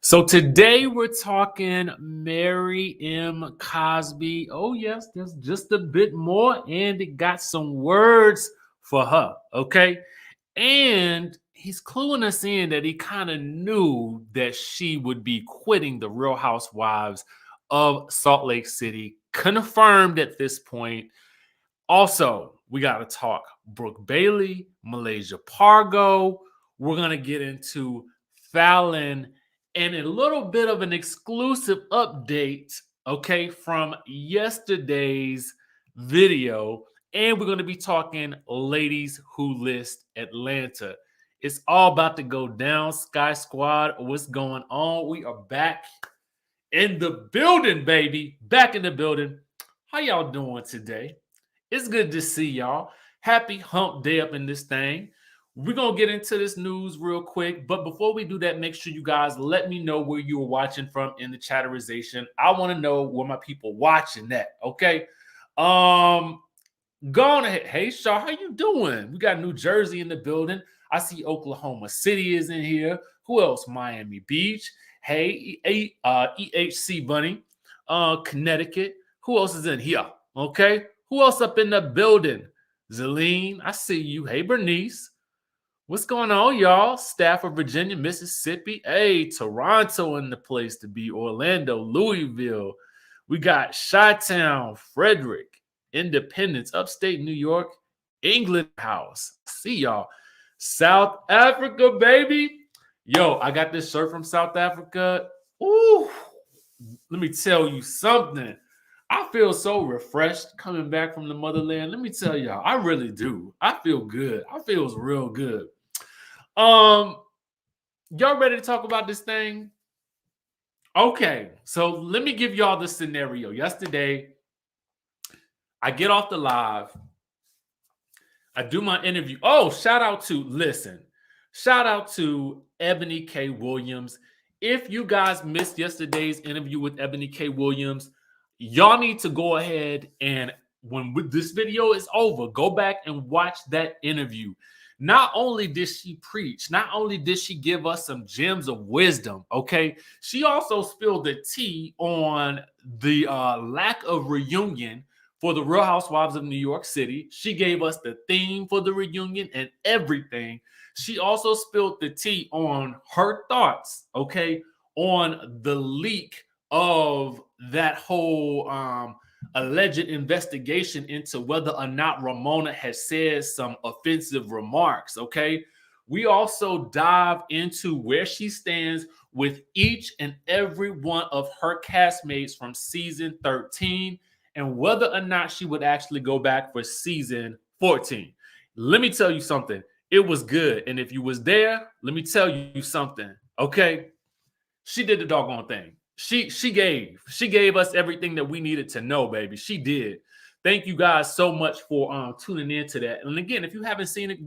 So today we're talking Mary M. Cosby. Oh, yes, there's just a bit more, and it got some words for her. Okay. And he's cluing us in that he kind of knew that she would be quitting the Real Housewives of Salt Lake City. Confirmed at this point. Also, we got to talk Brooke Bailey, Malaysia Pargo. We're going to get into Fallon and a little bit of an exclusive update, okay, from yesterday's video. And we're going to be talking Ladies Who List Atlanta. It's all about to go down, Sky Squad. What's going on? We are back in the building, baby. Back in the building. How y'all doing today? It's good to see y'all. Happy hump day up in this thing. We're going to get into this news real quick. But before we do that, make sure you guys let me know where you are watching from in the chatterization. I want to know where my people watching that. Okay. Go on ahead. Hey, Shaw, how you doing? We got New Jersey in the building. I see Oklahoma City is in here. Who else? Miami Beach. Hey, EHC Bunny. Connecticut. Who else is in here? Okay. Who else up in the building? Zelene, I see you. Hey, Bernice. What's going on, y'all? Stafford, Virginia, Mississippi. Hey, Toronto in the place to be. Orlando, Louisville. We got Chi-Town, Frederick, Independence, upstate New York, England House. See y'all. South Africa, baby. Yo, I got this shirt from South Africa. Ooh, let me tell you something. I feel so refreshed coming back from the motherland. Let me tell y'all, I really do. I feel good. I feel real good. Y'all ready to talk about this thing? Okay, so let me give y'all the scenario. Yesterday, I get off the live. I do my interview. Oh, shout out to Ebony K. Williams. If you guys missed yesterday's interview with Ebony K. Williams, y'all need to go ahead and when this video is over, go back and watch that interview. Not only did she preach, not only did she give us some gems of wisdom, okay? She also spilled the tea on the lack of reunion for the Real Housewives of New York City. She gave us the theme for the reunion and everything. She also spilled the tea on her thoughts, okay, on the leak of that whole alleged investigation into whether or not Ramona has said some offensive remarks, okay? We also dive into where she stands with each and every one of her castmates from season 13 and whether or not she would actually go back for season 14. Let me tell you something. It was good. And if you was there, let me tell you something, okay? She did the doggone thing. She gave us everything that we needed to know, baby. She did. Thank you guys so much for tuning in to that. And again, if you haven't seen it,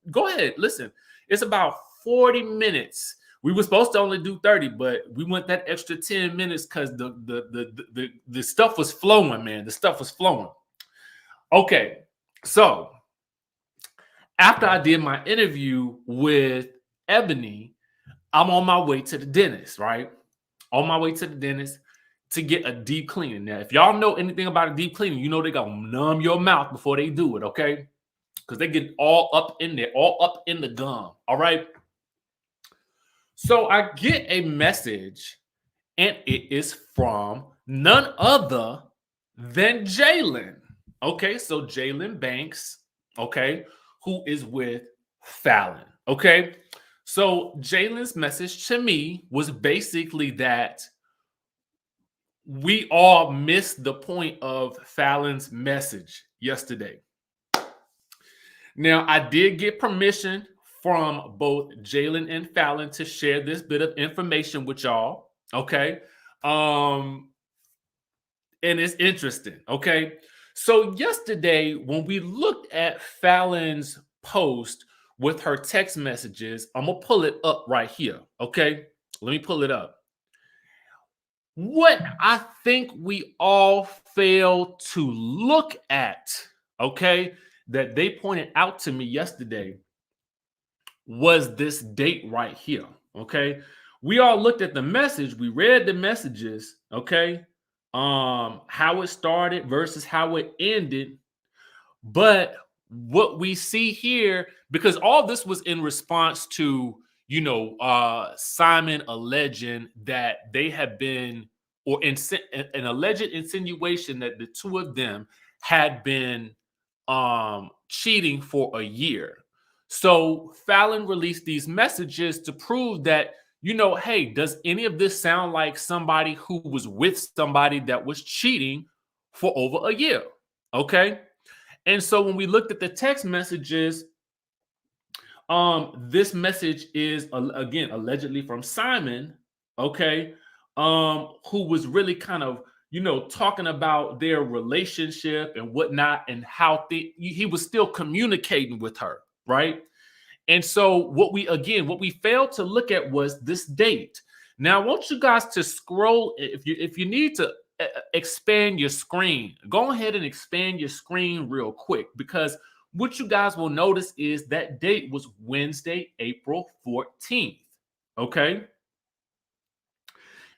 go ahead. Listen, it's about 40 minutes. We were supposed to only do 30, but we went that extra 10 minutes because the stuff was flowing, man. The stuff was flowing. Okay, so after I did my interview with Ebony, I'm on my way to the dentist, right? On my way to the dentist to get a deep cleaning. Now, if y'all know anything about a deep cleaning, you know they gonna numb your mouth before they do it, okay? Because they get all up in there, all up in the gum, all right? So I get a message, and it is from none other than Jalen. Okay, so Jalen Banks, okay, who is with Fallon, okay? So Jalen's message to me was basically that we all missed the point of Fallon's message yesterday. Now, I did get permission from both Jalen and Fallon to share this bit of information with y'all, okay? And it's interesting, okay? So yesterday, when we looked at Fallon's post with her text messages, I'm gonna pull it up right here, okay? Let me pull it up. What I think we all failed to look at, okay, that they pointed out to me yesterday was this date right here, okay? We all looked at the message. We read the messages, okay? How it started versus how it ended. But what we see here, because all this was in response to, Simon alleging that they have been, or an alleged insinuation that the two of them had been cheating for a year. So Fallon released these messages to prove that, hey, does any of this sound like somebody who was with somebody that was cheating for over a year? Okay. And so when we looked at the text messages, this message is again allegedly from Simon, okay, who was really kind of talking about their relationship and whatnot, and how he was still communicating with her, right? And so what we failed to look at was this date. Now I want you guys to scroll. If you need to expand your screen, go ahead and expand your screen real quick, because what you guys will notice is that date was Wednesday, April 14th. Okay.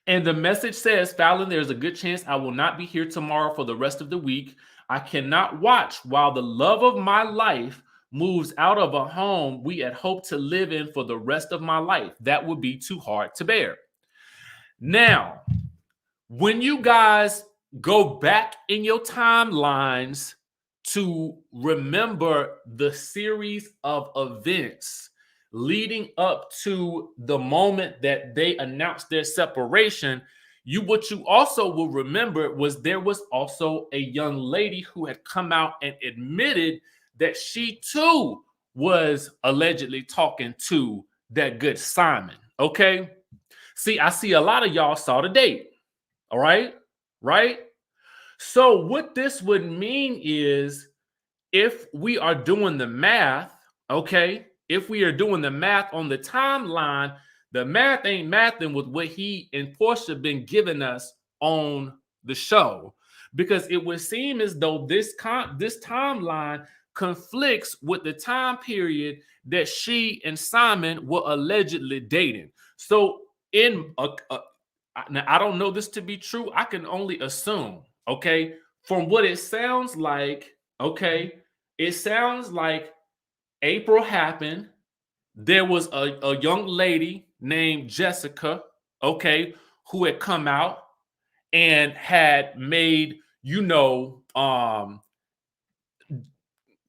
And the message says, Fallon, there's a good chance I will not be here tomorrow for the rest of the week. I cannot watch while the love of my life moves out of a home we had hoped to live in for the rest of my life. That would be too hard to bear. Now, when you guys go back in your timelines to remember the series of events leading up to the moment that they announced their separation, what you also will remember was there was also a young lady who had come out and admitted that she too was allegedly talking to that good Simon. Okay. See, I see a lot of y'all saw the date. All right. Right. So what this would mean is, if we are doing the math, okay, if we are doing the math on the timeline, the math ain't mathing with what he and Portia been giving us on the show, because it would seem as though this timeline conflicts with the time period that she and Simon were allegedly dating. So now I don't know this to be true. I can only assume, okay, from what it sounds like, okay, it sounds like April happened. There was a young lady named Jessica, okay, who had come out and had made,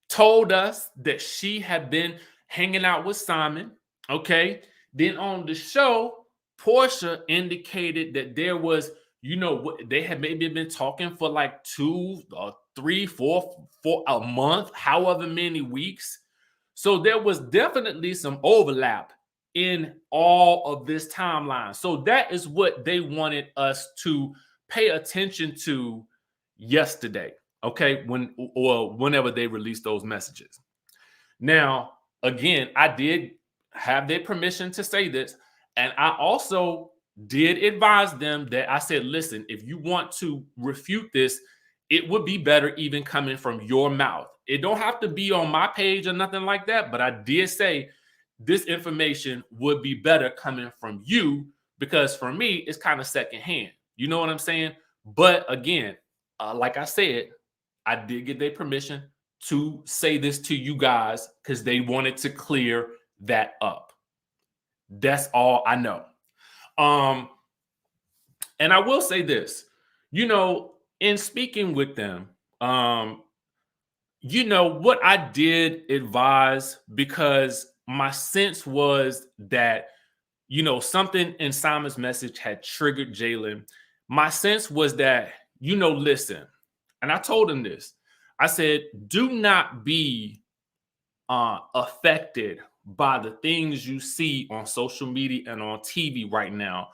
told us that she had been hanging out with Simon, okay. Then on the show, Portia indicated that there was, they had maybe been talking for like 2 or 3, 4 a month, however many weeks. So there was definitely some overlap in all of this timeline. So that is what they wanted us to pay attention to yesterday, okay, whenever they released those messages. Now, again, I did have their permission to say this, and I also did advise them that I said, listen, if you want to refute this, it would be better even coming from your mouth. It don't have to be on my page or nothing like that, but I did say this information would be better coming from you, because for me, it's kind of secondhand. You know what I'm saying? But again, like I said, I did get their permission to say this to you guys because they wanted to clear that up. That's all I know. And I will say this, in speaking with them, what I did advise, because my sense was that, something in Simon's message had triggered Jalen. My sense was that, listen, and I told him this. I said, do not be affected by the things you see on social media and on TV right now,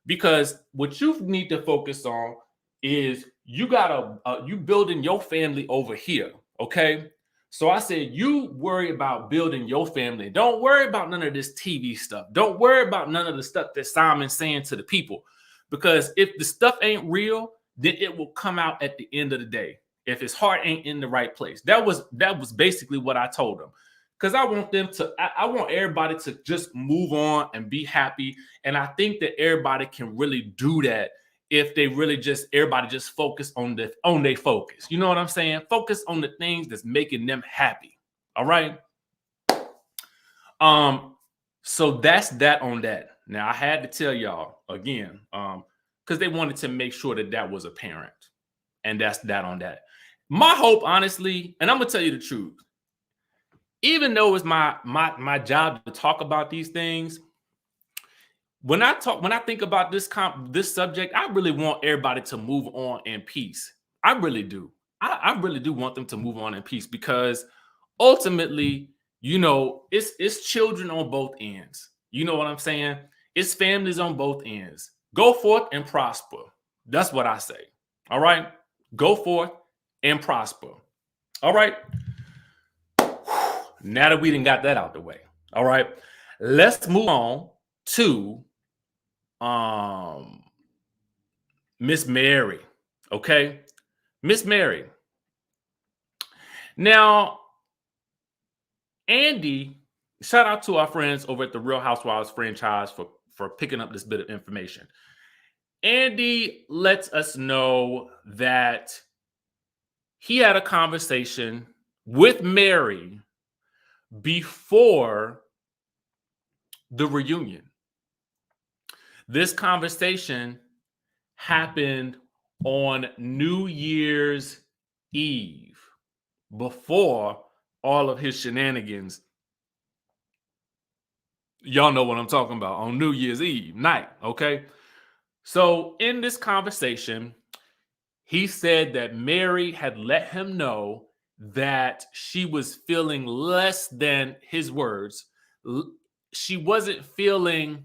because what you need to focus on is you building your family over here. Okay. So I said, you worry about building your family. Don't worry about none of this TV stuff. Don't worry about none of the stuff that Simon's saying to the people, because if the stuff ain't real, then it will come out at the end of the day. If his heart ain't in the right place. That was basically what I told him. because I want them to, I want everybody to just move on and be happy. And I think that everybody can really do that if they really just, everybody just focus on their focus. You know what I'm saying? Focus on the things that's making them happy. All right. So that's that on that. Now I had to tell y'all again, because they wanted to make sure that that was apparent. And that's that on that. My hope, honestly, and I'm gonna tell you the truth, even though it's my job to talk about these things, when I think about this subject, I really want everybody to move on in peace. I really do. I really do want them to move on in peace, because ultimately, you know, it's children on both ends. You know what I'm saying? It's families on both ends. Go forth and prosper. That's what I say. All right. Go forth and prosper. All right. Now that we done got that out the way. All right. Let's move on to Miss Mary. Okay. Miss Mary. Now, Andy, shout out to our friends over at the Real Housewives franchise for picking up this bit of information. Andy lets us know that he had a conversation with Mary before the reunion. This conversation happened on New Year's Eve, before all of his shenanigans. Y'all know what I'm talking about, on New Year's Eve night, okay? So in this conversation, he said that Mary had let him know that she was feeling less than, his words, she wasn't feeling,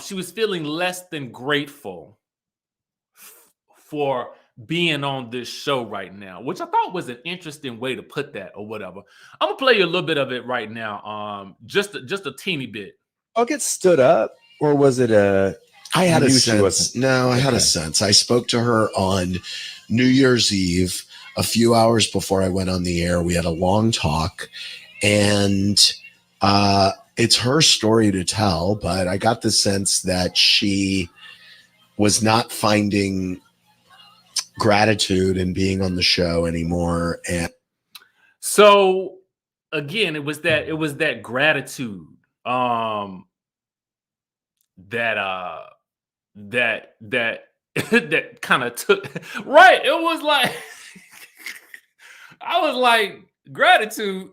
she was feeling less than grateful for being on this show right now, which I thought was an interesting way to put that, or whatever. I'm gonna play you a little bit of it right now, just a teeny bit. I'll get stood up, or was it a? I had a sense. No, I had a sense. I spoke to her on New Year's Eve, a few hours before I went on the air. We had a long talk, and it's her story to tell, but I got the sense that she was not finding gratitude in being on the show anymore. And so again, it was that gratitude that that kind of took, right. It was like I was like, gratitude.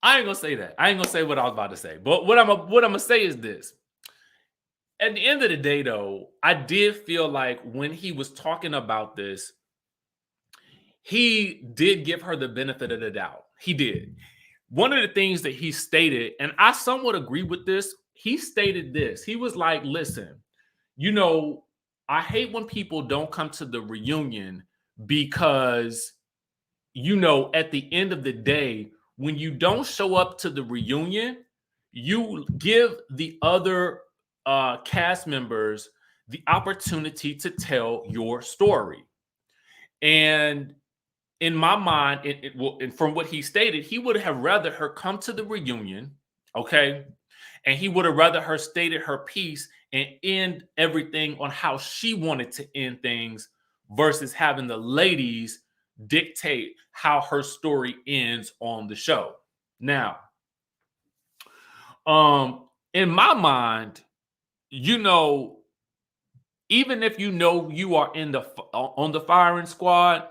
I ain't gonna say that. I ain't gonna say what I was about to say. But what I'm gonna say is this. At the end of the day, though, I did feel like when he was talking about this, he did give her the benefit of the doubt. He did. One of the things that he stated, and I somewhat agree with this, he stated this. He was like, listen, you know, I hate when people don't come to the reunion because, you know, at the end of the day, when you don't show up to the reunion, you give the other cast members the opportunity to tell your story. And in my mind, and from what he stated, he would have rather her come to the reunion, okay? And he would have rather her stated her piece and end everything on how she wanted to end things versus having the ladies dictate how her story ends on the show. Now, in my mind, you know, even if you know you are on the firing squad,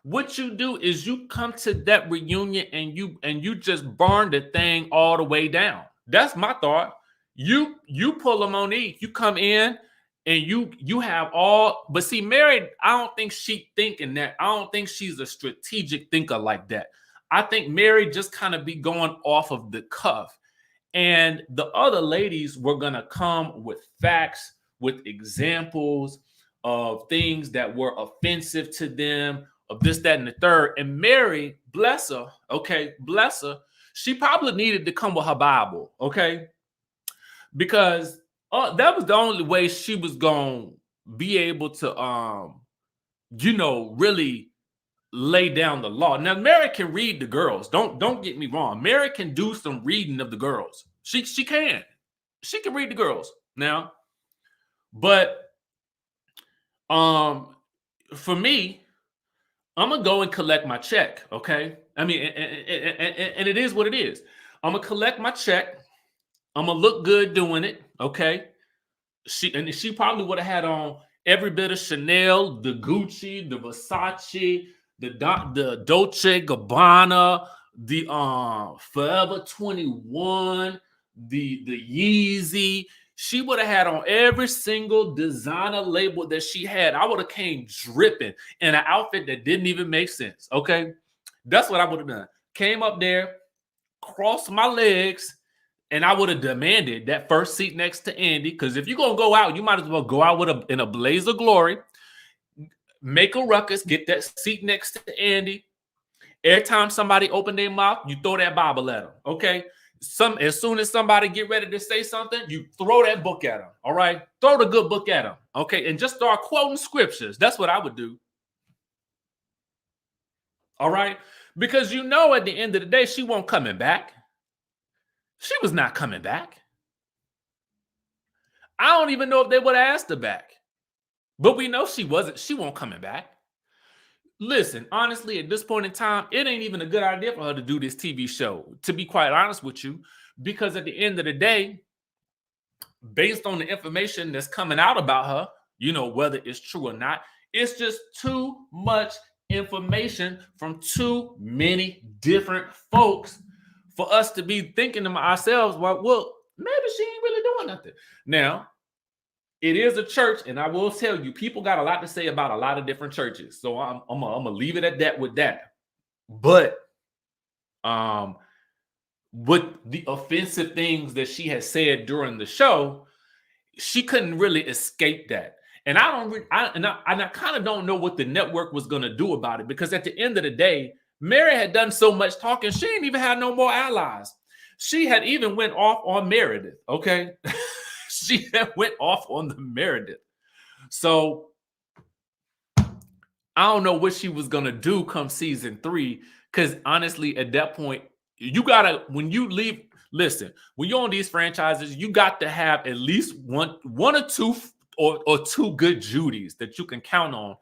what you do is you come to that reunion and you just burn the thing all the way down. That's my thought. You pull a Monique, you come in and you have all, but see, Mary, I don't think she thinking that. I don't think she's a strategic thinker like that. I think Mary just kind of be going off of the cuff. And the other ladies were gonna come with facts, with examples of things that were offensive to them, of this, that, and the third. And Mary, bless her, okay, bless her, she probably needed to come with her Bible, okay? Because that was the only way she was going to be able to, really lay down the law. Now, Mary can read the girls. Don't get me wrong. Mary can do some reading of the girls. She can. She can read the girls now. But for me, I'm gonna go and collect my check. Okay. I mean, and it is what it is. I'm gonna collect my check. I'm gonna look good doing it. Okay. She probably would have had on every bit of Chanel, the Gucci, the Versace, the Dolce Gabbana, the Forever 21, the Yeezy. She would have had on every single designer label that she had. I would have came dripping in an outfit that didn't even make sense. Okay, that's what I would have done. Came up there, crossed my legs, and I would have demanded that first seat next to Andy. Because if you're gonna go out, you might as well go out in a blaze of glory. Make a ruckus, get that seat next to Andy. Every time somebody open their mouth, you throw that Bible at them. Okay. As soon as somebody get ready to say something, you throw that book at them. All right. Throw the good book at them. Okay. And just start quoting scriptures. That's what I would do. All right. Because at the end of the day, she won't coming back. She was not coming back. I don't even know if they would have asked her back. But we know she won't coming back. Listen, honestly, at this point in time, it ain't even a good idea for her to do this TV show, to be quite honest with you, because at the end of the day, based on the information that's coming out about her, whether it's true or not, it's just too much information from too many different folks for us to be thinking to ourselves, well, maybe she ain't really doing nothing. Now, it is a church, and I will tell you, people got a lot to say about a lot of different churches. So I'm gonna leave it at that with that. But with the offensive things that she has said during the show, she couldn't really escape that. And I kind of don't know what the network was gonna do about it, because at the end of the day, Mary had done so much talking, she ain't even had no more allies. She had even went off on Meredith. Okay. She went off on the Meredith. So I don't know what she was going to do come season 3. Because honestly, at that point, when you leave, listen, when you're on these franchises, you got to have at least one or two or two good Judys that you can count on.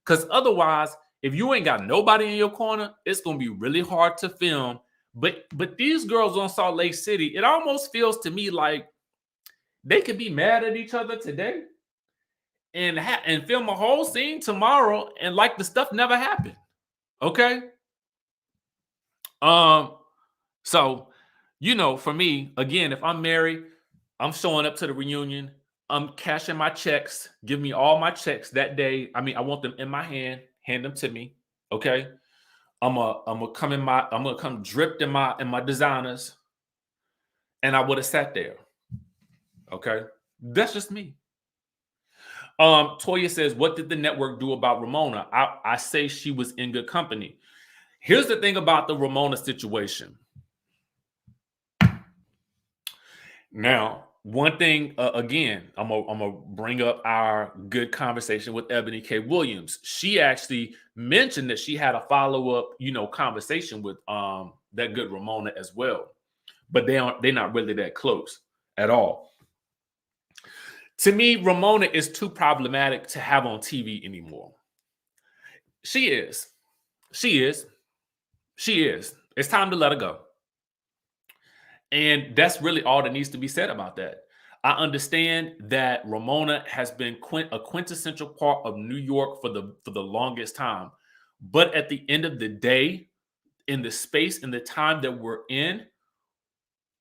Because otherwise, if you ain't got nobody in your corner, it's going to be really hard to film. But these girls on Salt Lake City, it almost feels to me like they could be mad at each other today and film a whole scene tomorrow and like the stuff never happened. Okay. So, for me, again, if I'm married, I'm showing up to the reunion. I'm cashing my checks. Give me all my checks that day. I mean, I want them in my hand. Hand them to me. Okay. I'm gonna come dripped in my designers. And I would have sat there. Okay, that's just me. Toya says, what did the network do about Ramona? I say she was in good company. Here's the thing about the Ramona situation. Now, one thing, again, I'm gonna bring up our good conversation with Ebony K. Williams. She actually mentioned that she had a follow-up, conversation with that good Ramona as well. But they're not really that close at all. To me, Ramona is too problematic to have on TV anymore. She is. It's time to let her go. And that's really all that needs to be said about that. I understand that Ramona has been a quintessential part of New York for the longest time. But at the end of the day, in the space and the time that we're in,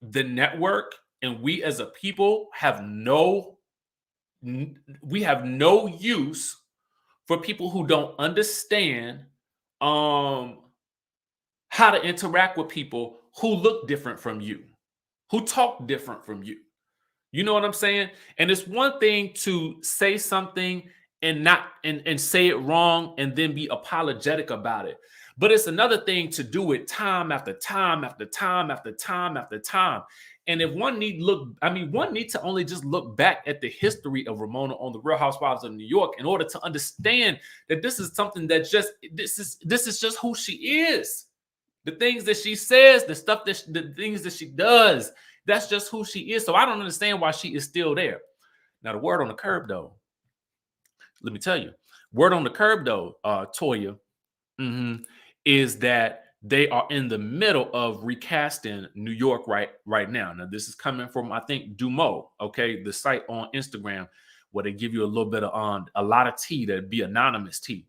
the network and we as a people have no use for people who don't understand how to interact with people who look different from you, who talk different from you. You know what I'm saying? And it's one thing to say something and say it wrong and then be apologetic about it. But it's another thing to do it time after time after time after time after time. And if one need to only just look back at the history of Ramona on the Real Housewives of New York in order to understand that this is something that this is just who she is. The things that she says, the things that she does, that's just who she is. So I don't understand why she is still there. Now, the word on the curb, though, let me tell you, word on the curb, though, Toya, is that they are in the middle of recasting New York right now. Now, this is coming from, I think, Dumo, okay, the site on Instagram where they give you a little bit of a lot of tea that'd be anonymous tea.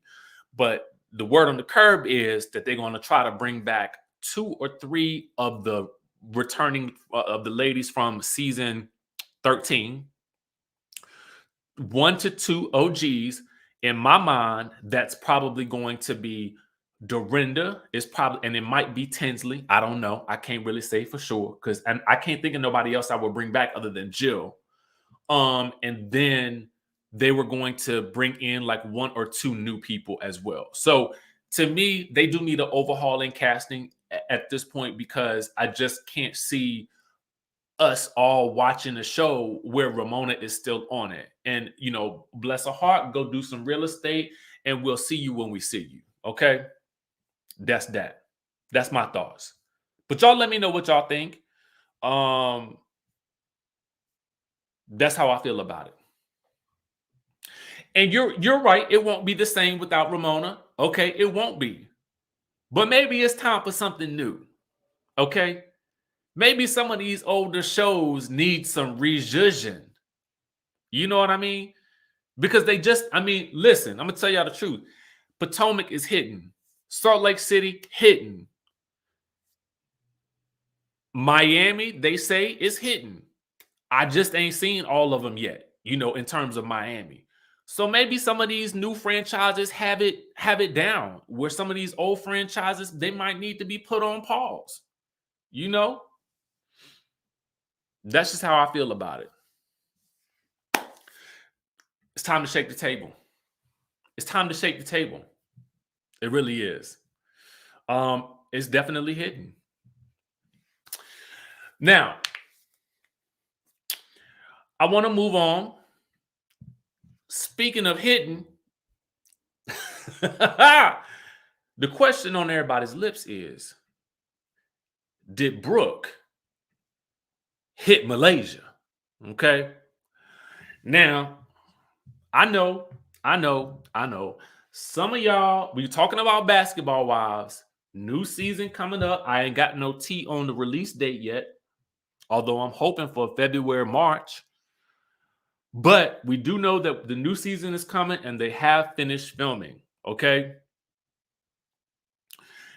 But the word on the curb is that they're going to try to bring back 2 or 3 of the returning of the ladies from season 13. 1 to 2 OGs. In my mind, that's probably going to be Dorinda, and it might be Tinsley. I don't know. I can't really say for sure because I can't think of nobody else I would bring back other than Jill. And then they were going to bring in like 1 or 2 new people as well. So to me, they do need an overhaul in casting at this point because I just can't see us all watching a show where Ramona is still on it. And, bless her heart, go do some real estate and we'll see you when we see you. Okay? That's that. That's my thoughts. But y'all let me know what y'all think. That's how I feel about it. And you're right. It won't be the same without Ramona. Okay? It won't be. But maybe it's time for something new. Okay? Maybe some of these older shows need some rejudging. You know what I mean? Because listen, I'm going to tell y'all the truth. Potomac is hitting. Salt Lake City, hitting. Miami, they say, is hitting. I just ain't seen all of them yet, in terms of Miami. So maybe some of these new franchises have it down, where some of these old franchises, they might need to be put on pause. That's just how I feel about it. It's time to shake the table. It's time to shake the table. It really is. It's definitely hitting. Now, I want to move on. Speaking of hitting, the question on everybody's lips is, did Brooke hit Malaysia? Okay. Now, I know. Some of y'all, we're talking about Basketball Wives. New season coming up. I ain't got no tea on the release date yet, although I'm hoping for February, March. But we do know that the new season is coming and they have finished filming. Okay.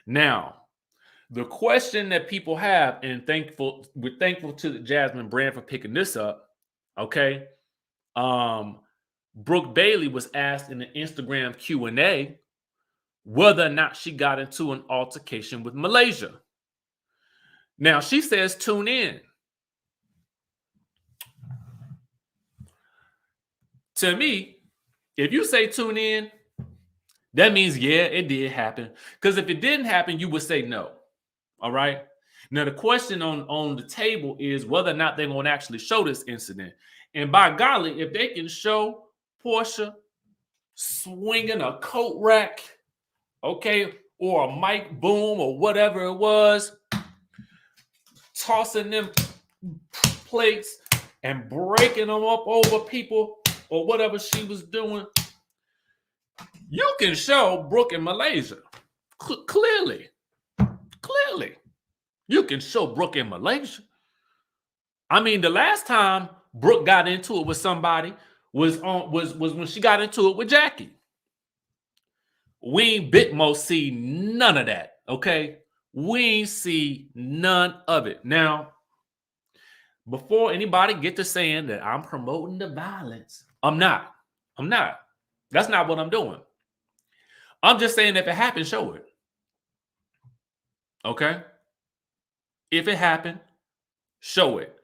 Now, the question that people have, and we're thankful to the Jasmine brand for picking this up. Okay. Brooke Bailey was asked in the Instagram Q&A whether or not she got into an altercation with Malaysia. Now, she says, tune in. To me, if you say tune in, that means, yeah, it did happen. Because if it didn't happen, you would say no. All right? Now, the question on the table is whether or not they're going to actually show this incident. And by golly, if they can show Portia swinging a coat rack, okay, or a mic boom or whatever it was, tossing them plates and breaking them up over people or whatever she was doing, you can show Brooke in Malaysia. Clearly. You can show Brooke in Malaysia. I mean, the last time Brooke got into it with somebody was when she got into it with Jackie. We ain't Bitmo see none of that, okay? We ain't see none of it. Now, before anybody get to saying that I'm promoting the violence, I'm not. That's not what I'm doing. I'm just saying if it happened, show it. Okay? If it happened, show it.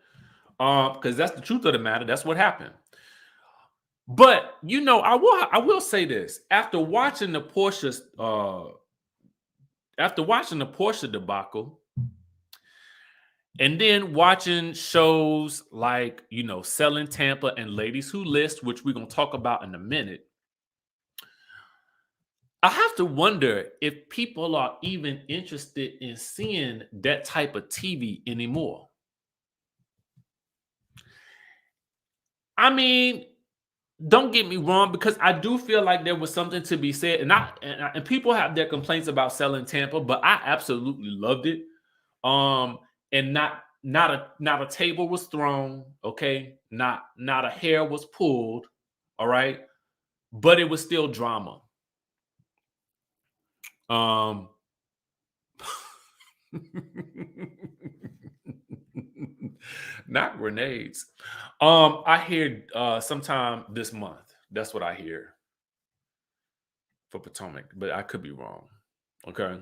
Because that's the truth of the matter. That's what happened. But I will say this: after watching the Portia debacle, And then watching shows like, Selling Tampa and Ladies Who List, which we're going to talk about in a minute. I have to wonder if people are even interested in seeing that type of TV anymore. I mean, don't get me wrong, because I do feel like there was something to be said, and people have their complaints about Selling Tampa, but I absolutely loved it. And not a table was thrown, okay? Not a hair was pulled, all right? But it was still drama. Not grenades. I hear sometime this month. That's what I hear for Potomac, but I could be wrong. Okay.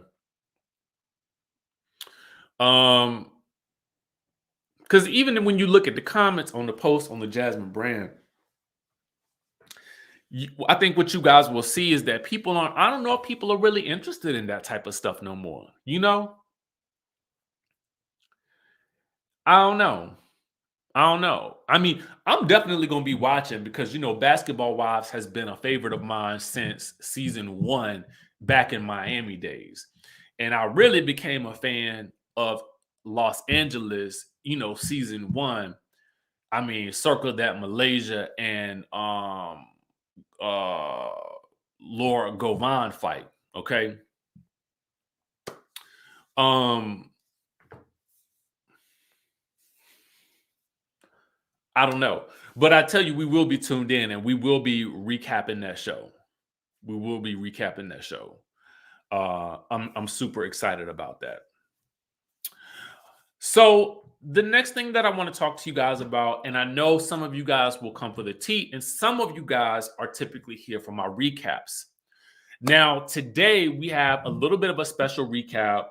Because even when you look at the comments on the post on the Jasmine brand, I think what you guys will see is that I don't know if people are really interested in that type of stuff no more. I don't know. I mean, I'm definitely going to be watching because, Basketball Wives has been a favorite of mine since season 1 back in Miami days. And I really became a fan of Los Angeles, season 1. I mean, circle that Malaysia and Laura Govan fight, okay? I don't know. But I tell you, we will be tuned in and we will be recapping that show. I'm super excited about that. So the next thing that I want to talk to you guys about, and I know some of you guys will come for the tea, and some of you guys are typically here for my recaps. Now, today we have a little bit of a special recap,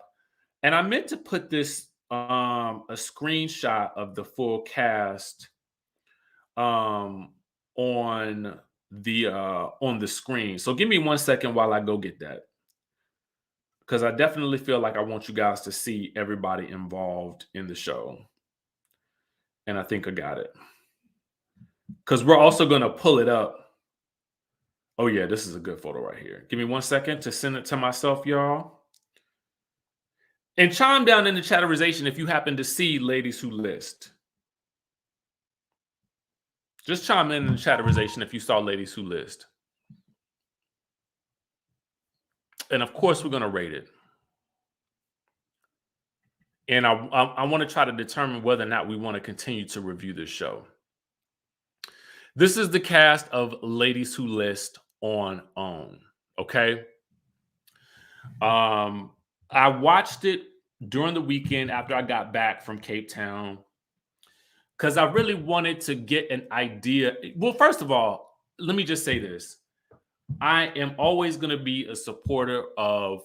and I meant to put this a screenshot of the full cast on the screen. So give me 1 second while I go get that, because I definitely feel like I want you guys to see everybody involved in the show. And I think I got it, because we're also going to pull it up. Oh yeah, this is a good photo right here. Give me 1 second to send it to myself, y'all. And chime down in the chatterization if you happen to see Ladies Who List. Just chime in the chatterization if you saw Ladies Who List. And of course, we're going to rate it. And I want to try to determine whether or not we want to continue to review this show. This is the cast of Ladies Who List on OWN. Okay. I watched it during the weekend after I got back from Cape Town, because I really wanted to get an idea. Well, first of all, let me just say this. I am always going to be a supporter of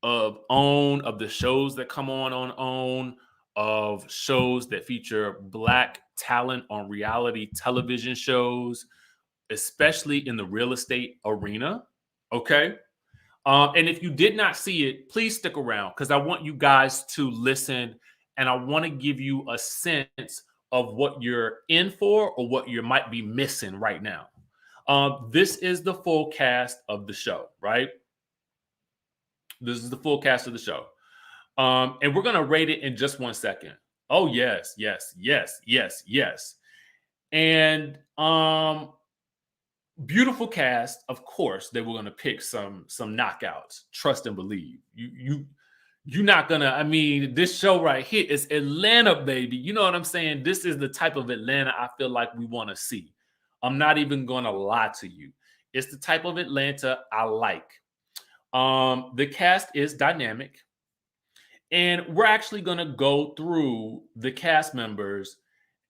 OWN, of the shows that come on OWN, of shows that feature Black talent on reality television shows, especially in the real estate arena. Okay. And if you did not see it, please stick around, because I want you guys to listen and I want to give you a sense of what you're in for or what you might be missing right now. This is the full cast of the show, right? This is the full cast of the show. And we're going to rate it in just 1 second. Oh, yes. And beautiful cast. Of course, they were going to pick some knockouts. Trust and believe. You're not going to, I mean, this show right here is Atlanta, baby. You know what I'm saying? This is the type of Atlanta I feel like we want to see. I'm not even going to lie to you. It's the type of Atlanta I like. The cast is dynamic. And we're actually going to go through the cast members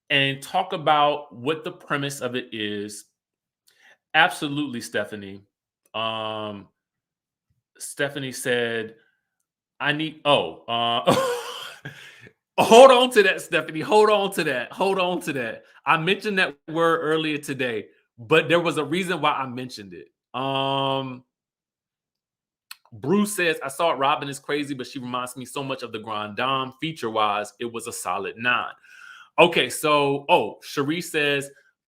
and talk about what the premise of it is. Absolutely, Stephanie. Stephanie said, I need, hold on to that, Stephanie. Hold on to that. I mentioned that word earlier today, but there was a reason why I mentioned it. Bruce says, I saw it. Robin is crazy, but she reminds me so much of the Grand Dame. Feature-wise, it was a solid 9. Okay, so, Cherie says,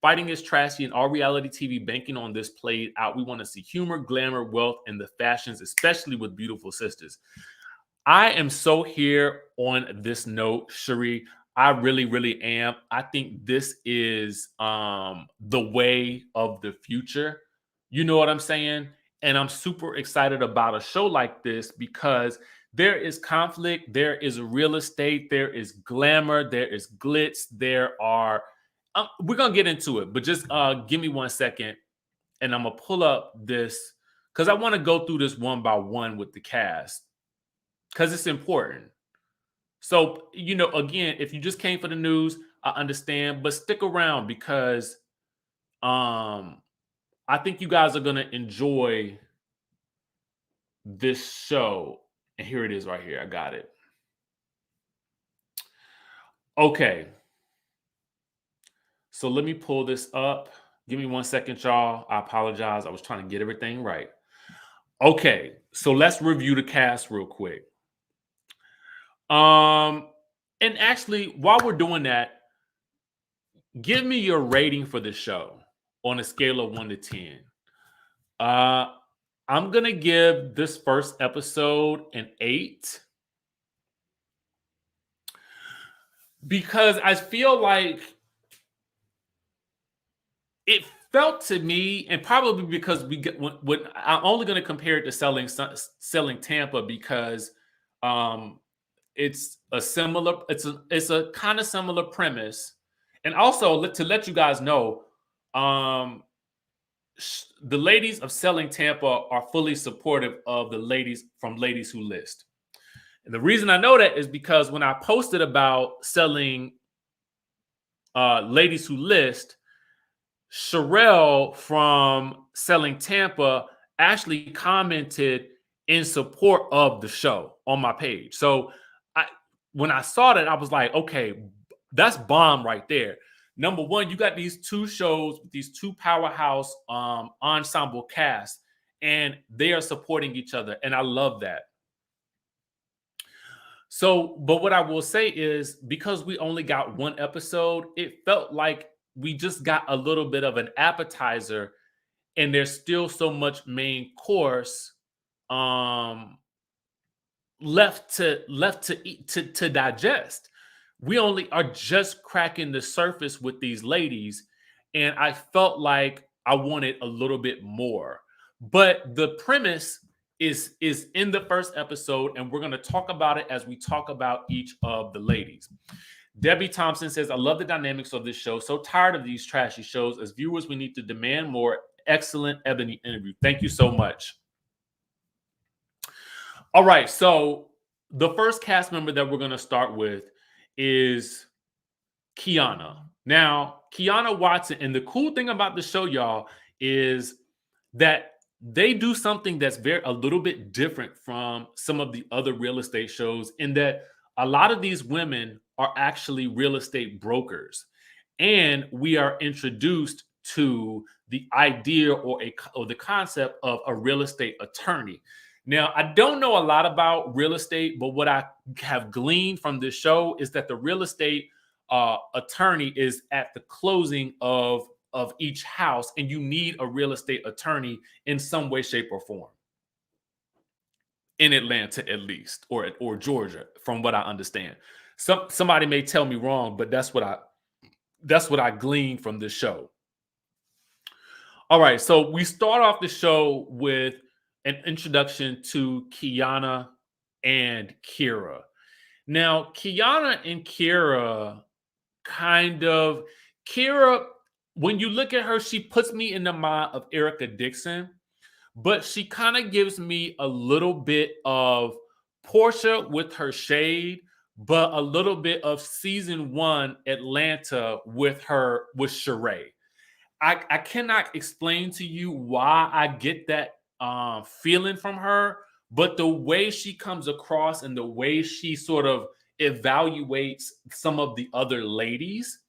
fighting is trashy and all reality TV banking on this played out. We want to see humor, glamour, wealth, and the fashions, especially with beautiful sisters. I am so here on this note, Cherie. I really, really am. I think this is the way of the future. You know what I'm saying? And I'm super excited about a show like this because there is conflict, there is real estate, there is glamour, there is glitz, there are. We're gonna get into it, but just give me 1 second, and I'm gonna pull up this because I want to go through this one by one with the cast because it's important. So, again, if you just came for the news, I understand, but stick around because I think you guys are going to enjoy this show. And here it is right here. I got it. Okay. So let me pull this up. Give me 1 second, y'all. I apologize. I was trying to get everything right. Okay. So let's review the cast real quick. And actually, while we're doing that, give me your rating for the show on a scale of 1 to 10. I'm gonna give this first episode an 8 because I feel like it felt to me, and probably because we get when I'm only gonna compare it to selling Tampa because it's a kind of similar premise, and also to let you guys know, the ladies of Selling Tampa are fully supportive of the ladies from Ladies Who List. And the reason I know that is because when I posted about selling Ladies Who List, Sherelle from Selling Tampa actually commented in support of the show on my page. So when I saw that, I was like, okay, that's bomb right there. Number one, you got these two shows with these two powerhouse ensemble casts, and they are supporting each other. And I love that. So, but what I will say is because we only got one episode, it felt like we just got a little bit of an appetizer, and there's still so much main course left to eat, to digest. We only are just cracking the surface with these ladies, and I felt like I wanted a little bit more. But the premise is in the first episode, and we're going to talk about it as we talk about each of the ladies. Debbie Thompson says, I love the dynamics of this show. So tired of these trashy shows. As viewers, we need to demand more. Excellent Ebony interview. Thank you so much. All right, so the first cast member that we're going to start with is Kiana. Now, Kiana Watson, and the cool thing about the show, y'all, is that they do something that's a little bit different from some of the other real estate shows in that a lot of these women are actually real estate brokers. And we are introduced to the idea or the concept of a real estate attorney. Now, I don't know a lot about real estate, but what I have gleaned from this show is that the real estate attorney is at the closing of each house, and you need a real estate attorney in some way, shape, or form. In Atlanta, at least, or Georgia, from what I understand. Somebody may tell me wrong, but that's what I gleaned from this show. All right, so we start off the show with an introduction to Kiana and Kira. Now, Kiana and Kira when you look at her, she puts me in the mind of Erica Dixon, but she kind of gives me a little bit of Portia with her shade, but a little bit of season 1 Atlanta with Sheree. I cannot explain to you why I get that feeling from her, but the way she comes across and the way she sort of evaluates some of the other ladies,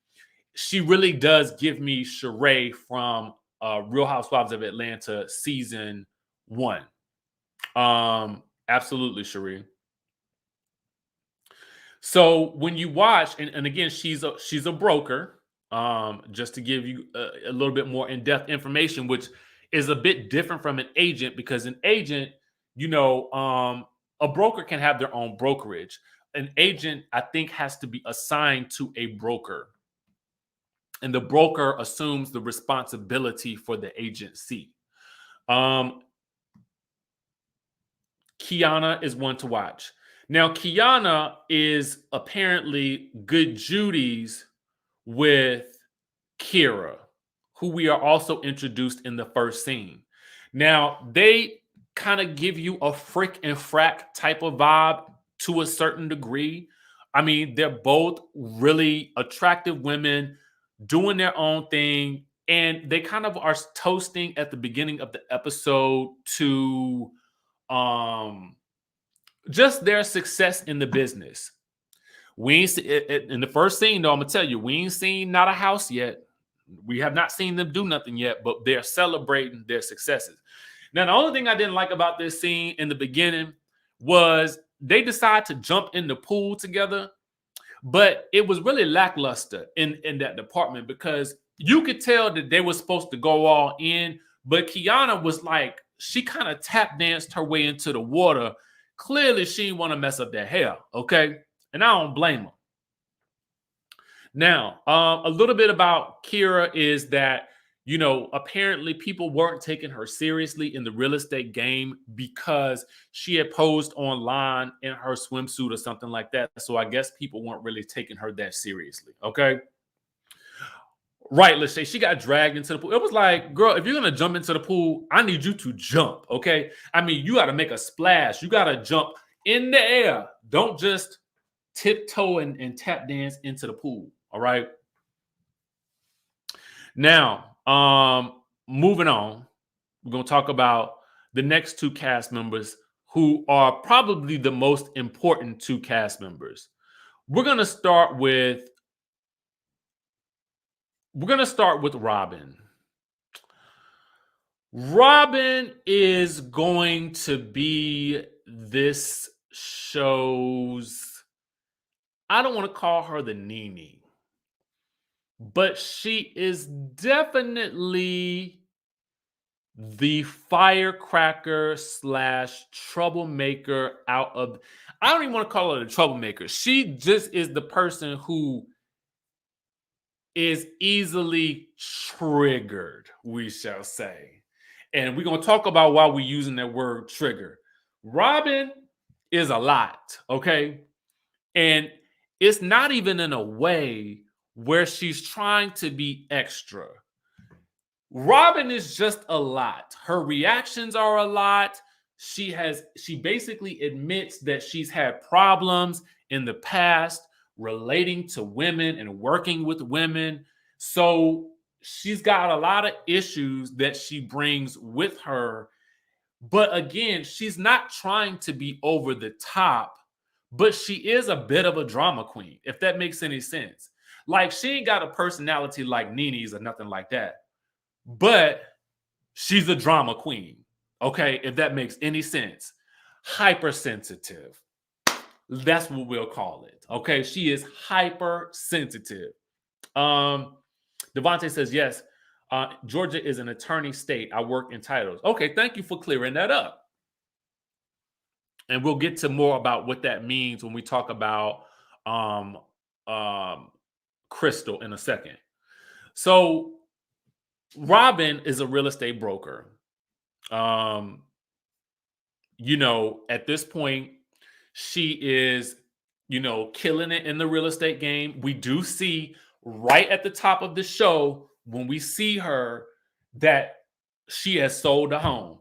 she really does give me Sheree from Real Housewives of Atlanta season 1. Absolutely, Cherie. So when you watch, and again, she's a broker. Just to give you a little bit more in-depth information, which is a bit different from an agent, because an agent, a broker can have their own brokerage. An agent, I think, has to be assigned to a broker, and the broker assumes the responsibility for the agency. Kiana is one to watch. Now, Kiana is apparently good Judy's with Kira, who we are also introduced in the first scene. Now, they kind of give you a frick and frack type of vibe to a certain degree. I mean, they're both really attractive women doing their own thing, and they kind of are toasting at the beginning of the episode to just their success in the business. We ain't in the first scene, though, I'm gonna tell you, we ain't seen not a house yet. We have not seen them do nothing yet, but they're celebrating their successes. Now, the only thing I didn't like about this scene in the beginning was they decide to jump in the pool together, but it was really lackluster in that department, because you could tell that they were supposed to go all in, but Kiana was like, she kind of tap danced her way into the water. Clearly, she didn't want to mess up their hair, okay? And I don't blame her. Now, a little bit about Kira is that, apparently people weren't taking her seriously in the real estate game because she had posed online in her swimsuit or something like that. So I guess people weren't really taking her that seriously, okay? Right, let's say she got dragged into the pool. It was like, girl, if you're going to jump into the pool, I need you to jump, okay? I mean, you got to make a splash. You got to jump in the air. Don't just tiptoe and tap dance into the pool, all right? Now, moving on, we're going to talk about the next two cast members who are probably the most important two cast members. We're going to start with Robin. Robin is going to be this show's, I don't want to call her the Nene, but she is definitely the firecracker / troublemaker out of, I don't even want to call her the troublemaker. She just is the person who is easily triggered, we shall say. And we're going to talk about why we're using that word trigger. Robin is a lot, okay? And it's not even in a way where she's trying to be extra. Robin is just a lot. Her reactions are a lot. She basically admits that she's had problems in the past relating to women and working with women. So she's got a lot of issues that she brings with her. But again, she's not trying to be over the top, but she is a bit of a drama queen, if that makes any sense. Like, she ain't got a personality like Nene's or nothing like that, but she's a drama queen, okay, if that makes any sense. Hypersensitive. That's what we'll call it, okay? She is hypersensitive. Devontae says, yes, Georgia is an attorney state. I work in titles. Okay, thank you for clearing that up. And we'll get to more about what that means when we talk about Crystal in a second. So Robin is a real estate broker. At this point, she is, killing it in the real estate game. We do see right at the top of the show, when we see her, that she has sold a home,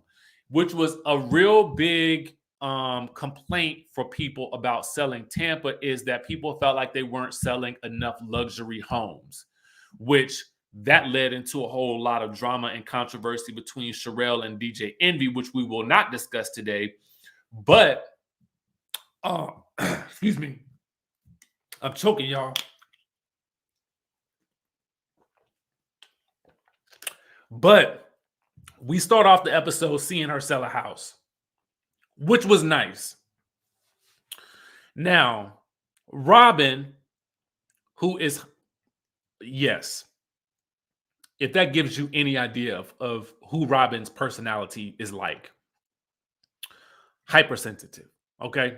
which was a real big complaint for people about selling Tampa, is that people felt like they weren't selling enough luxury homes, which that led into a whole lot of drama and controversy between Sherelle and DJ Envy, which we will not discuss today. But excuse me, I'm choking, y'all. But we start off the episode seeing her sell a house. which was nice. Now, Robin, who is, yes, if that gives you any idea of who Robin's personality is like, hypersensitive, okay?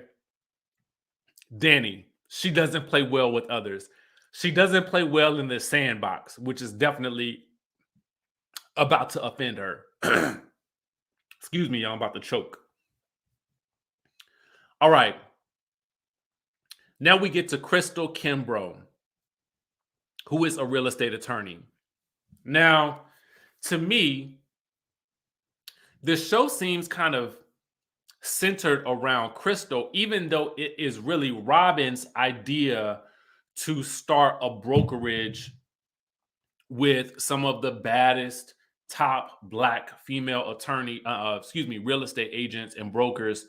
Danny, she doesn't play well with others. She doesn't play well in the sandbox, which is definitely about to offend her. Excuse me, y'all, I'm about to choke. All right. Now we get to Crystal Kimbrough, who is a real estate attorney. Now, to me, the show seems kind of centered around Crystal, even though it is really Robin's idea to start a brokerage with some of the baddest top Black female real estate agents and brokers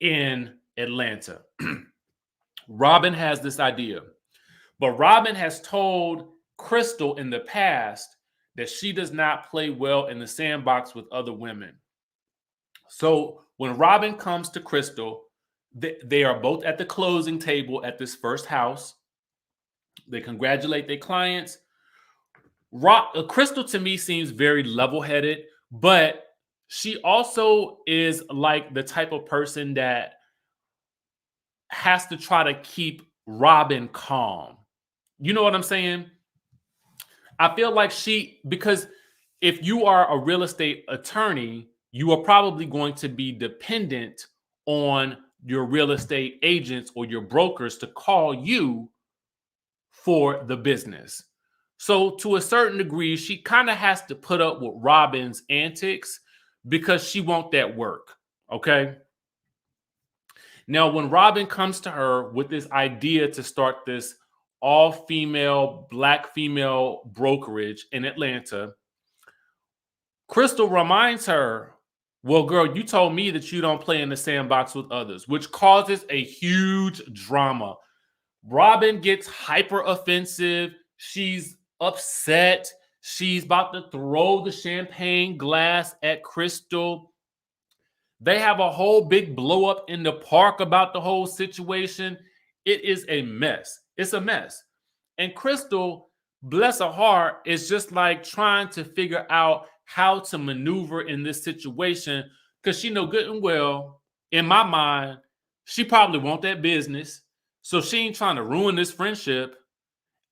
in Atlanta. Robin has this idea, but Robin has told Crystal in the past that she does not play well in the sandbox with other women. So when Robin comes to Crystal, they are both at the closing table at this first house. They congratulate their clients. Crystal to me seems very level-headed, but she also is like the type of person that has to try to keep Robin calm. You know what I'm saying? I feel like because if you are a real estate attorney, you are probably going to be dependent on your real estate agents or your brokers to call you for the business. So to a certain degree, she kind of has to put up with Robin's antics because she wants that work. Okay. Now, when Robin comes to her with this idea to start this all-female, Black female brokerage in Atlanta, Crystal reminds her, well, girl, you told me that you don't play in the sandbox with others, which causes a huge drama. Robin gets hyper offensive. She's upset. She's about to throw the champagne glass at Crystal. They have a whole big blow up in the park about the whole situation. It is a mess. It's a mess. And Crystal, bless her heart, is just like trying to figure out how to maneuver in this situation because she know good and well, in my mind, she probably want that business. So she ain't trying to ruin this friendship.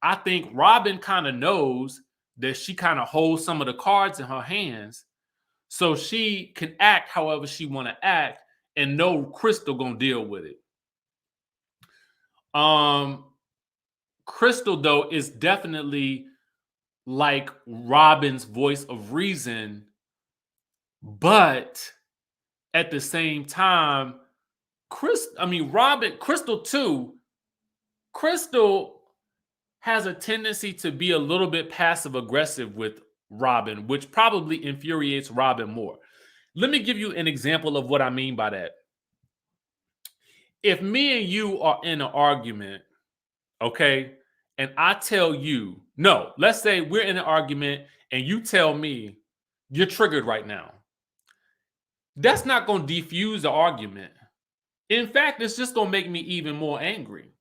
I think Robin kind of knows that she kind of holds some of the cards in her hands. So she can act however she want to act and know Crystal gonna deal with it. Crystal, though, is definitely like Robin's voice of reason, but at the same time, Crystal too. Crystal has a tendency to be a little bit passive aggressive with Robin, which probably infuriates Robin more. Let me give you an example of what I mean by that. If me and you are in an argument, okay, and I tell you, no, let's say we're in an argument and you tell me you're triggered right now. That's not going to defuse the argument. In fact, it's just going to make me even more angry.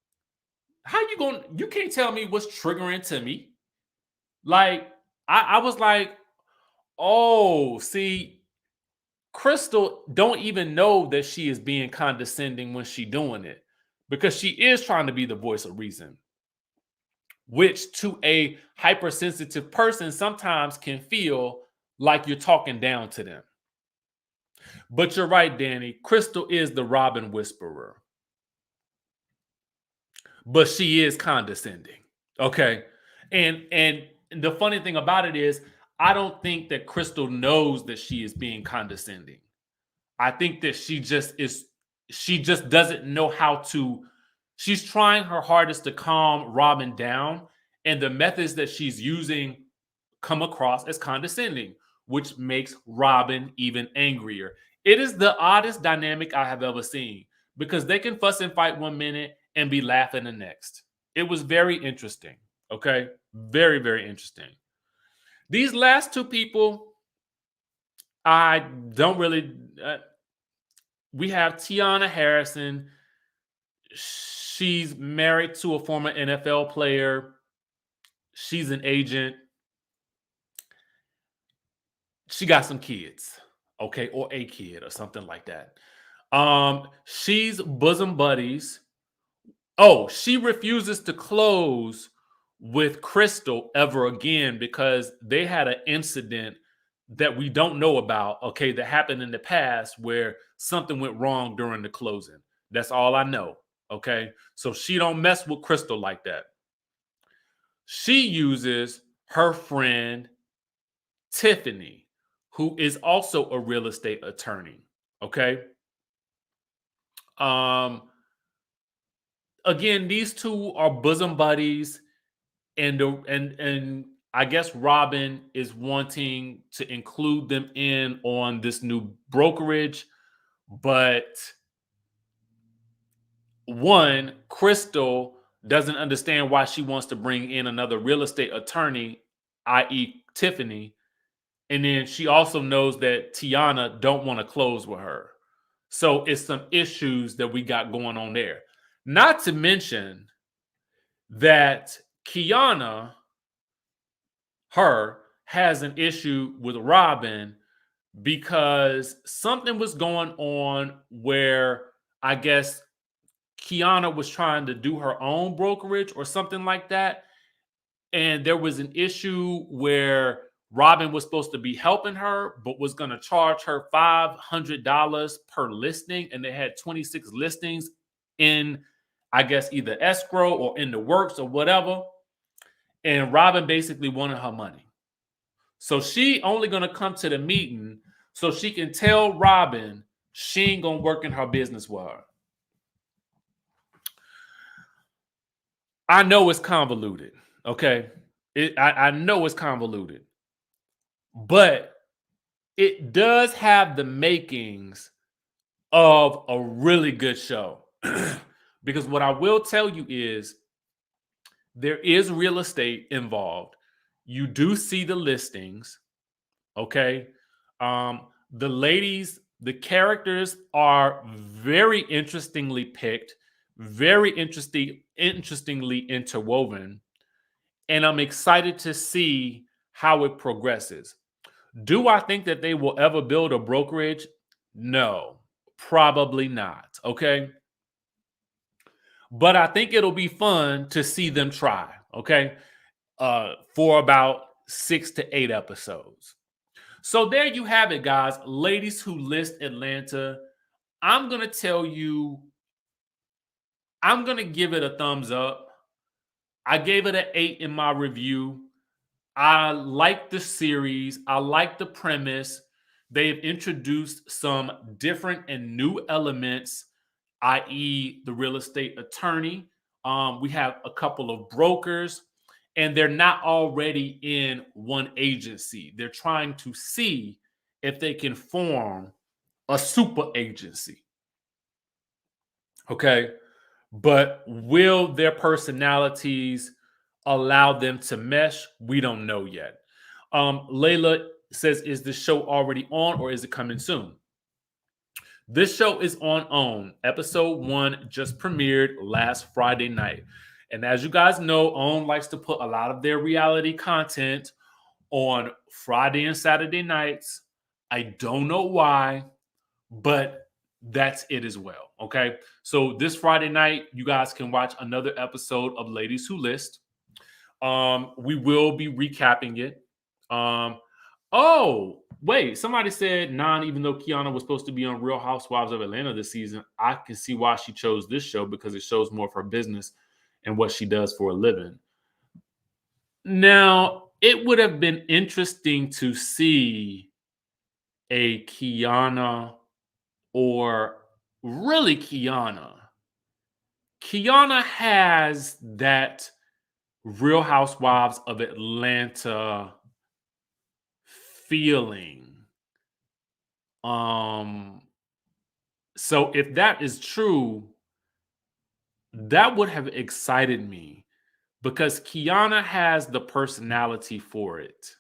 You can't tell me what's triggering to me. Like, I was like, oh, see, Crystal don't even know that she is being condescending when she's doing it because she is trying to be the voice of reason, which to a hypersensitive person sometimes can feel like you're talking down to them. But you're right, Danny. Crystal is the Robin whisperer. But she is condescending. Okay. And the funny thing about it is, I don't think that Crystal knows that she is being condescending. I think that she just doesn't know how to. She's trying her hardest to calm Robin down, and the methods that she's using come across as condescending, which makes Robin even angrier. It is the oddest dynamic I have ever seen because they can fuss and fight one minute and be laughing the next. It was very interesting. Okay. Very, very interesting. These last two people, I don't really, we have Tiana Harrison. She's married to a former NFL player. She's an agent. She got some kids, okay, or a kid or something like that. She's bosom buddies. Oh, she refuses to close with Crystal ever again because they had an incident that we don't know about, okay, that happened in the past where something went wrong during the closing. That's all I know, okay? So she don't mess with Crystal like that. She uses her friend Tiffany, who is also a real estate attorney, okay? Again, these two are bosom buddies, and I guess Robin is wanting to include them in on this new brokerage, but one, Crystal doesn't understand why she wants to bring in another real estate attorney, i.e. Tiffany, and then she also knows that Tiana don't want to close with her. So it's some issues that we got going on there. Not to mention that Kiana, her, has an issue with Robin because something was going on where I guess Kiana was trying to do her own brokerage or something like that. And there was an issue where Robin was supposed to be helping her, but was going to charge her $500 per listing. And they had 26 listings in, I guess, either escrow or in the works or whatever. And Robin basically wanted her money. So she only going to come to the meeting so she can tell Robin she ain't going to work in her business with her. I know it's convoluted, okay? I know it's convoluted. But it does have the makings of a really good show. Because what I will tell you is there is real estate involved. You do see the listings, okay? The ladies, the characters are very interestingly picked, very interestingly interwoven, and I'm excited to see how it progresses. Do I think that they will ever build a brokerage? No, probably not. Okay. But I think it'll be fun to see them try. Okay. For about 6 to 8 episodes. So there you have it, guys. Ladies Who List Atlanta. I'm going to tell you, I'm going to give it a thumbs up. I gave it an 8 in my review. I like the series. I like the premise. They've introduced some different and new elements, i.e., the real estate attorney. We have a couple of brokers, and they're not already in one agency. They're trying to see if they can form a super agency. Okay. But will their personalities allow them to mesh? We don't know yet. Layla says, is the show already on or is it coming soon? This show is on OWN. Episode 1 just premiered last Friday night. And as you guys know, OWN likes to put a lot of their reality content on Friday and Saturday nights. I don't know why, but that's it as well. Okay. So this Friday night, you guys can watch another episode of Ladies Who List. We will be recapping it. Oh, wait, somebody said even though Kiana was supposed to be on Real Housewives of Atlanta this season, I can see why she chose this show because it shows more of her business and what she does for a living. Now, it would have been interesting to see a Kiana or really Kiana. Kiana has that Real Housewives of Atlanta feeling. So if that is true, that would have excited me because Kiana has the personality for it.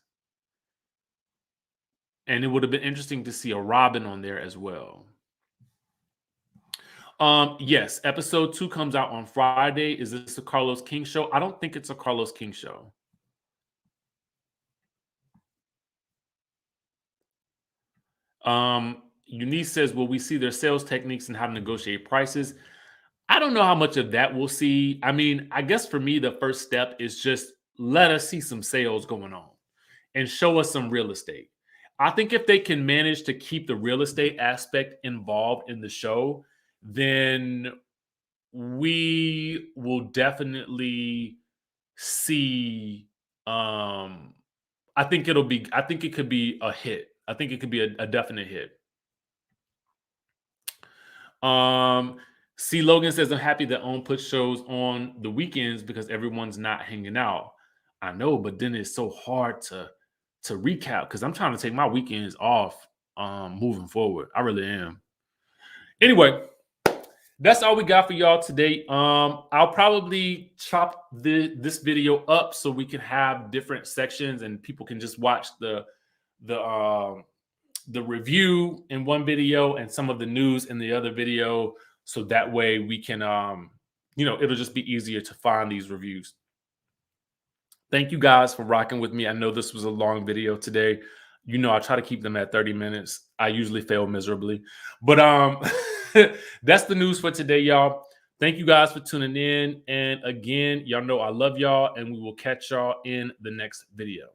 And it would have been interesting to see a Robin on there as well. Yes, episode 2 comes out on Friday. Is this a Carlos King show? I don't think it's a Carlos King show. Eunice says, will we see their sales techniques and how to negotiate prices? I don't know how much of that we'll see. I mean, I guess for me, the first step is just let us see some sales going on and show us some real estate. I think if they can manage to keep the real estate aspect involved in the show, then we will definitely see. I think it could be a hit. I think it could be a definite hit. C. Logan says, I'm happy that OWN puts shows on the weekends because everyone's not hanging out. I know, but then it's so hard to recap because I'm trying to take my weekends off moving forward. I really am. Anyway, that's all we got for y'all today. I'll probably chop this video up so we can have different sections and people can just watch the review in one video and some of the news in the other video. So that way we can, it'll just be easier to find these reviews. Thank you guys for rocking with me. I know this was a long video today. I try to keep them at 30 minutes. I usually fail miserably, but that's the news for today, y'all. Thank you guys for tuning in. And again, y'all know I love y'all and we will catch y'all in the next video.